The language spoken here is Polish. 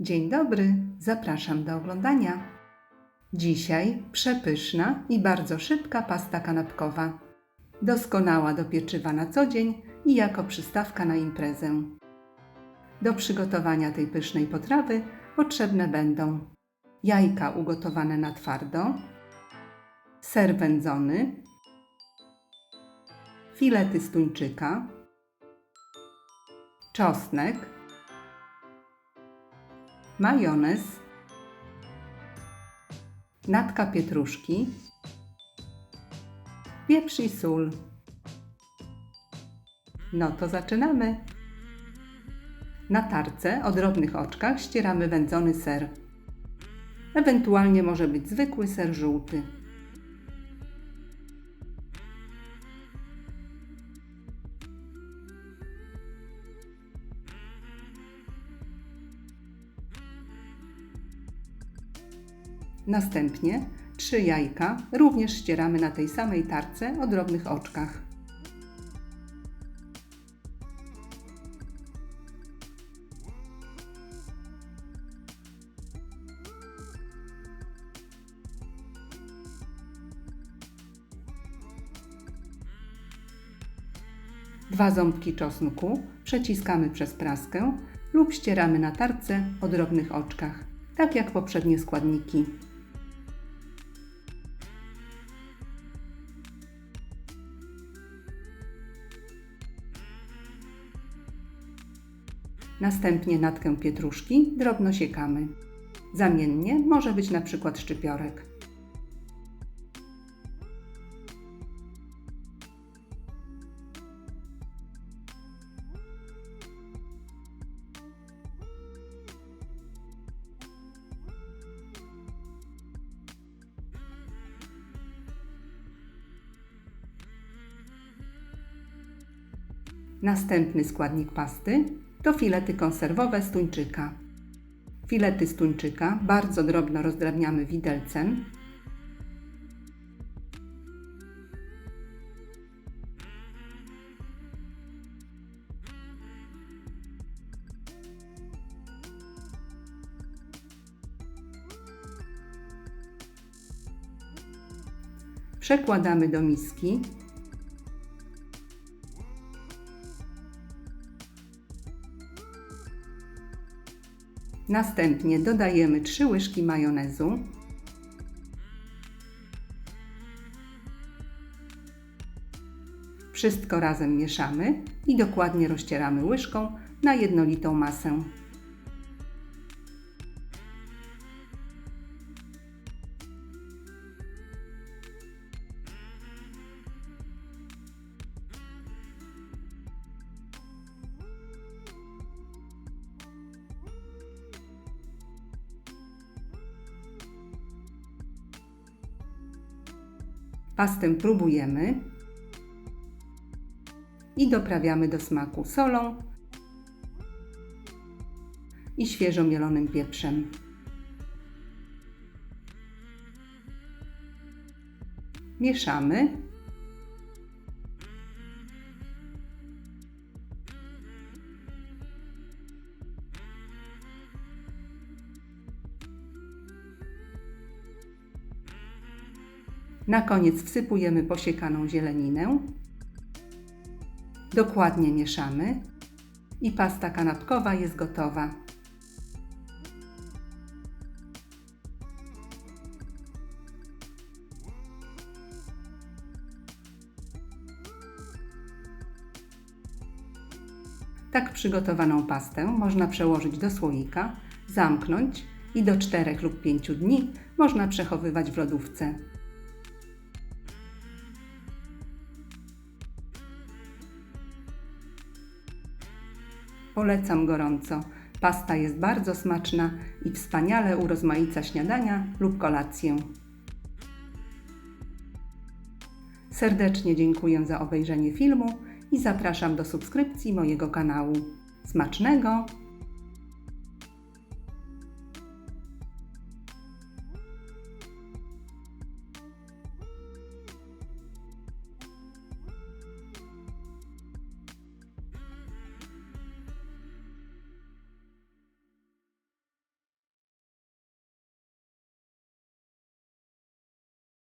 Dzień dobry, zapraszam do oglądania. Dzisiaj przepyszna i bardzo szybka pasta kanapkowa. Doskonała do pieczywa na co dzień i jako przystawka na imprezę. Do przygotowania tej pysznej potrawy potrzebne będą jajka ugotowane na twardo, ser wędzony, filety z tuńczyka, czosnek, majonez, natka pietruszki, pieprz i sól. No to zaczynamy! Na tarce o drobnych oczkach ścieramy wędzony ser. Ewentualnie może być zwykły ser żółty. Następnie 3 jajka również ścieramy na tej samej tarce o drobnych oczkach. Dwa ząbki czosnku przeciskamy przez praskę lub ścieramy na tarce o drobnych oczkach, tak jak poprzednie składniki. Następnie natkę pietruszki drobno siekamy. Zamiennie może być na przykład szczypiorek. Następny składnik pasty to filety konserwowe z tuńczyka. Filety z tuńczyka bardzo drobno rozdrabniamy widelcem. Przekładamy do miski. Następnie dodajemy 3 łyżki majonezu, wszystko razem mieszamy i dokładnie rozcieramy łyżką na jednolitą masę. Pastę próbujemy i doprawiamy do smaku solą i świeżo mielonym pieprzem. Mieszamy. Na koniec wsypujemy posiekaną zieleninę. Dokładnie mieszamy i pasta kanapkowa jest gotowa. Tak przygotowaną pastę można przełożyć do słoika, zamknąć i do 4 lub 5 dni można przechowywać w lodówce. Polecam gorąco. Pasta jest bardzo smaczna i wspaniale urozmaica śniadania lub kolację. Serdecznie dziękuję za obejrzenie filmu i zapraszam do subskrypcji mojego kanału. Smacznego!